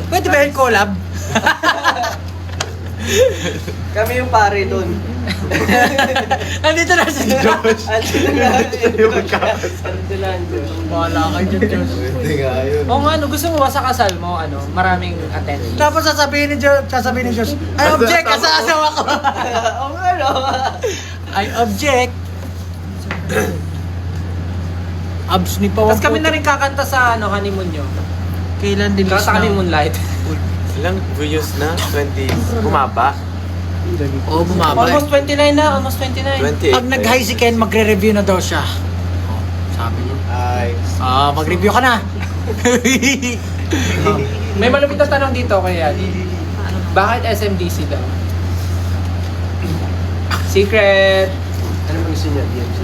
Pwede ba yung collab? Kami yung pare dun. Nandito na si Josh. Andito na ang Diyos. Wala kayo dyan, Josh. Hindi nga yun. O nga, ano, gusto mo ba sa kasal mo, maraming attendees? Tapos sasabihin ni Josh, I object ka sa asawa ko. Oo nga no. I object. Abs ni Pawang. Tapos kami na rin kakanta sa honeymoon nyo. Kailan din Kakanta kami Moonlight. Ilang views na? 20. Bumaba? Oo, bumaba. Almost 29 na, almost 29. 28. Pag nag-high si Ken, magre-review na daw siya. Oh, sabi niya. Ay. Mag-review ka na. May malupit na tanong dito kaya. Bakit SMDC daw? Secret! Ano mo gusto niya? DMC.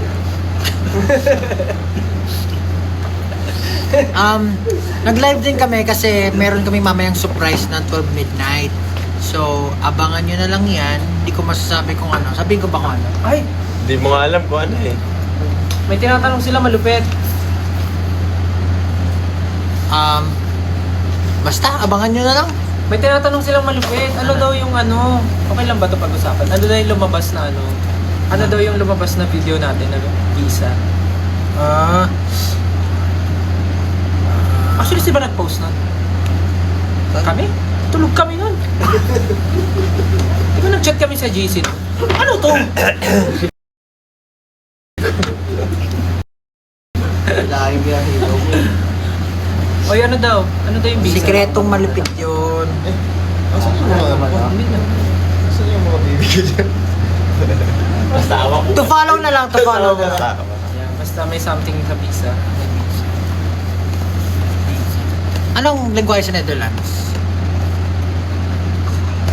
Nag-live din kami kasi meron kami mamayang surprise na 12 midnight. So, abangan nyo na lang yan. Hindi ko masasabi kung ano. Sabihin ko ba kung ano? Ay! Hindi mo nga alam kung ano eh. May tinatanong sila malupit. Basta, abangan nyo na lang. May tinatanong silang malupit. Ano daw yung ano? Okay lang ba ito pag-usapan? Ano daw yung lumabas na ano? Ano daw yung lumabas na video natin na visa? Actually, si ba nag-post nun? Kami? Tulog kami nun. Di ba nag-chat kami sa GC nun? Ano to? Laking biyahe daw. Oy, ano daw? Ano daw yung visa? Sikretong malupit yun. Asan yung mga bibigyan dyan? Basta awa ko. To follow na lang, to follow na lang. Yeah, basta may something sa visa. Anong lingwahe sa Netherlands?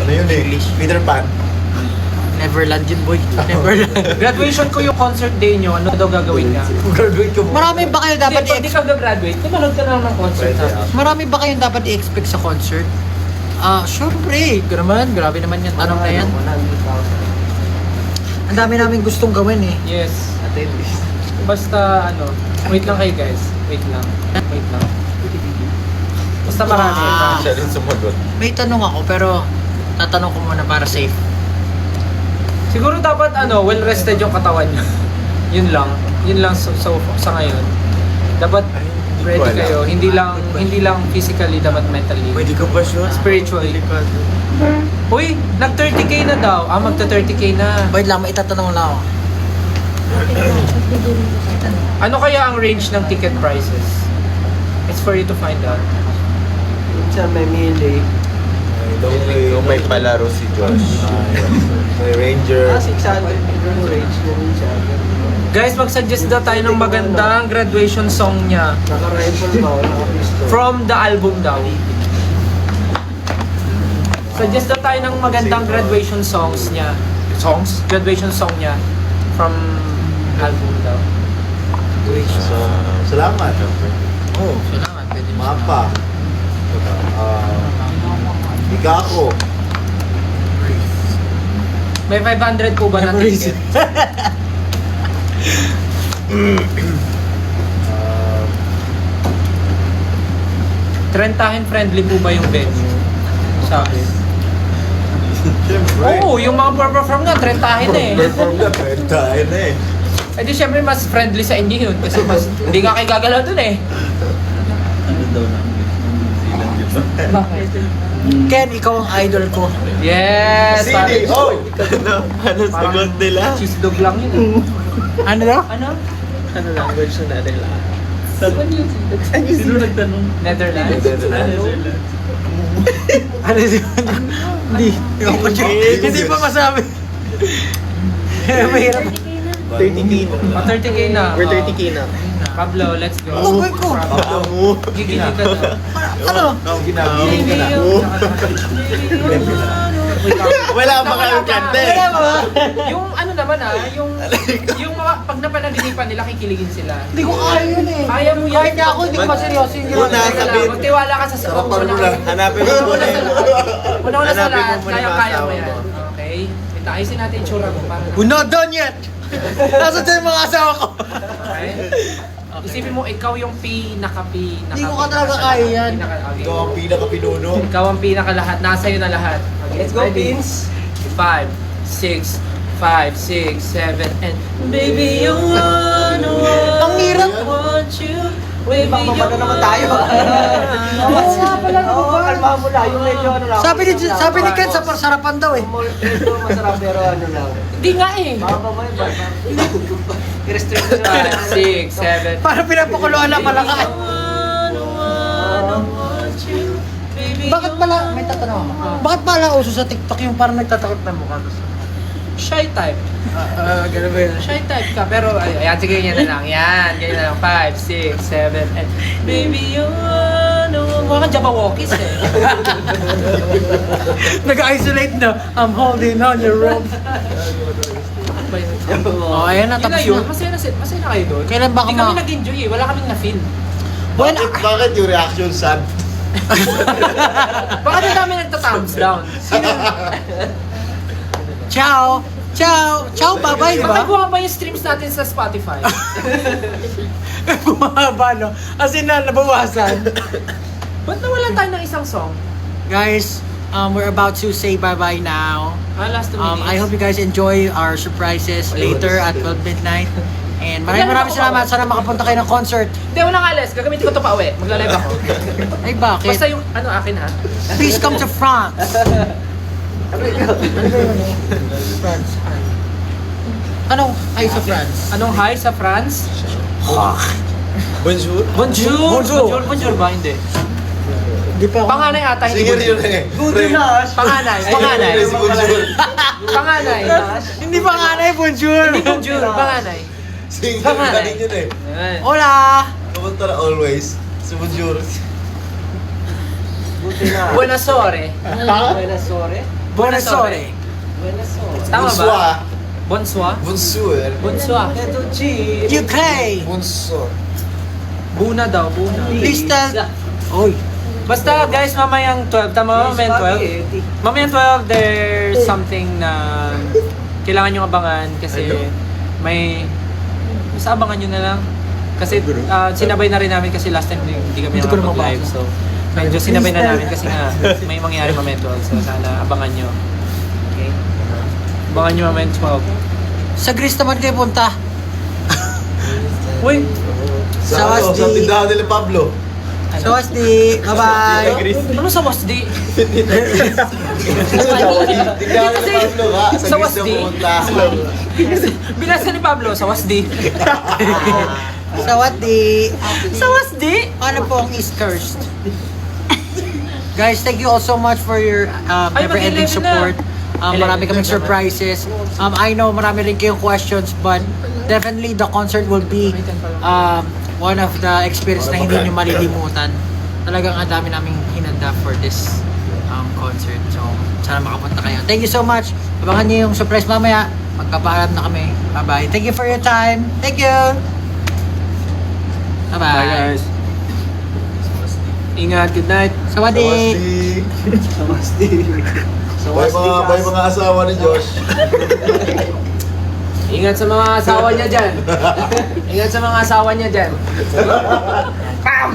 Ano yun eh? Peter Pan. Neverland yun, boy. Neverland. Graduation ko yung concert day nyo. Ano daw gagawin ka? Graduate ko Marami ba kayo dapat Hindi, pag di ka gagraduate, manood ka na lang ng concert. Pwede, ha? Marami ba kayong dapat i-expect sa concert? Syempre. Grabe naman yung tanong na yan. 100,000. Ang dami namin gustong gawin eh. Yes. Attendees. Basta ano, wait lang kayo guys. Wait lang. Basta marami. Siya rin sumagot. May tanong ako pero tatanong ko muna para safe. Siguro dapat well rested yung katawan nyo. Yun lang. Yun lang sa ngayon. Dapat ready ko alam. kayo. Hindi lang physically, dapat mentally. Pwede ka ba siya? Spiritually. Uy, nag 30k na daw. Magta 30k na. Wait lang, may itatanong lang ako. Ano kaya ang range ng ticket prices? It's for you to find out. Minsan may melee. Kung may palaro si Josh. May Ranger. 600 yung range na minsan. Guys, mag-suggest daw tayo ng magandang graduation song niya. Naka-rifle ba o naka-pistol? From the album daw. Suggest daw tayo ng magandang graduation songs niya. Songs? Graduation song niya. From album daw. Salamat. Oh, salamat. Pwede mo Mapa. Ikako. May 500 po ba na ticket? Trentahin friendly po ba yung venue? Sabi. Siyempre. Oo, yung mga perform nga, trentahin eh. Perform na, tayo na eh. Eh di syempre mas friendly sa inyo yun kasi mas hindi nga kayo gagalaw dun eh. Bakit? Ken, ikaw ang idol ko. Yes! Sini! parang- Oh! Ano sagot nila? Cheese dog lang yun. Ano daw? Ano? Ano language na nila? Sino nagtanong? Netherlands? Ano yun? Hindi. Hindi pa masabi. Mahirap. 30k na. 30k na. We're 30k na. Pablo, let's go. Tugoy ko. Gigili ka na. Ano? Ginagaling ka na. Wala pa kayong kante. Wala ba? Yung ano naman yung mga pag napanaginipan nila kikiligin sila. Hindi ko kaya yun eh. Kaya mo yan. Kahit na ako, hindi ko maseryoso yung Una, ginagawa. sabihin. Magtiwala ka sa Rapor mo na. Hanapin mo muna yung... Una sa Hanapin mo lahat, muna yung kaya mo asawa yan. mo. Okay? Ayusin natin yung tsura mo para We're not done yet! Nasa dyan yung mga asawa ko. Okay? Isipin mo, ikaw yung pinaka. Hindi ko ka talaga kaya yan. Ikaw ang pinaka-pinuno. Ikaw ang pinaka lahat. Nasa iyo na lahat. Okay, Let's go, ready? Vince. 5, 6, 7, and baby, you wanna Ang hirap. want you. Baby, Baka mabada naman tayo. Oo nga pala, ano Oo, ba? kalmahan mo lang. Yung medyo ano lang. Sabi ni Ken, sa sarapan daw eh. Medyo masarap pero ano lang. Hindi nga eh. Baka pa may i-restrict mo 5, 6, 7. Parang pinapakuluan na pala ka. Bakit pala, may tatanong ako. Bakit pala uso sa TikTok yung parang nagtatakot na mukha? Shy type. Ganun ba yun? Shy type ka. Pero, ayan, sige, ganyan na lang. Yan, ganyan na lang. 5, 6, 7, and baby, you wanna mukha kang Jabawokis eh. Nag-isolate na. I'm holding on your rope. Oh, ayan na, Yun na tapos yun. na. Masaya na kayo doon. Kailan ba Hindi ka kami ma- nag-enjoy eh. Wala kaming na-feel. Well, Bakit yung reaction sad? Baka na namin nagta-thumbs down. ciao! Ciao! Ciao, bye-bye, di Baka ba? bumaba yung streams natin sa Spotify. Bumaba, no? As in na, nabawasan. Ba't nawalan tayo ng isang song? Guys, we're about to say bye-bye now. Last 2 minutes. I hope you guys enjoy our surprises later at 12 midnight. And maraming salamat. Sana makapunta kayo ng concert. Hindi, wala nga alis. Gagamitin ko ito pa uwi. Magla-live ako. Ay, bakit? Basta yung ano akin ha. Please come to France. France. Anong hi sa France? Anong hi sa France? Bonjour. Bonjour! Bonjour. Bonjour ba? Hindi. Hindi pa ako. Panganay ata, hindi Singer yun bonjour. eh. Good enough. Panganay. Si Bonjour. Panganay. Hindi pa nga bonjour. Hindi bonjour. Panganay. Singer Panganay. na rin yun eh. Ayan. Hola! Kapunta na always. Si Bonjour. Buti na. Buenas ore. Buenas sore. Buenas ore. Buenas sore. Tama Bonsoir. ba? Bonsoir. Bonsoir. Bonsoir. Ito, cheese. UK! Bonsoir. Buna daw, buna. Please tell... Oy. Basta guys, mamayang 12. Tama ba? Mamayang 12? Mamayang 12, there's something na kailangan nyo abangan kasi may... Basta abangan nyo na lang. Kasi sinabay na rin namin kasi last time hindi kami Hindi ko na nakapag-live. mabasa. So, medyo sinabay na namin kasi nga may mangyari mamayang 12. So, sana abangan nyo. Okay? Abangan nyo mamayang 12. Sa Greece naman kayo punta. Uy! Sa Sa sa Wasdi. tindahan nila Pablo. So, Wasdi. Bye-bye. Ano sa Wasdi? Tindahan nila Pablo ka. Sa Sa Greece Wasdi? na pumunta. Binasa ni Pablo sa Wasdi. Sa Wasdi. Sa Wasdi? Ano po ang East Coast? Guys, thank you all so much for your Ay, never-ending mag-11 na. support. Marami kaming surprises. I know marami rin kayong questions, but definitely the concert will be one of the experience na hindi nyo malilimutan. Talagang ang dami naming hinanda for this concert. So, sana makapunta kayo. Thank you so much. Abangan nyo yung surprise mamaya. Magpapaalam na kami. Bye-bye. Thank you for your time. Thank you. Bye-bye. Ingat, good night. Sawadi. Sa Wasdi. Bye mga asawa ni Josh. Ingat sa mga asawa niya dyan. Ingat sa mga asawa niya dyan. Pam!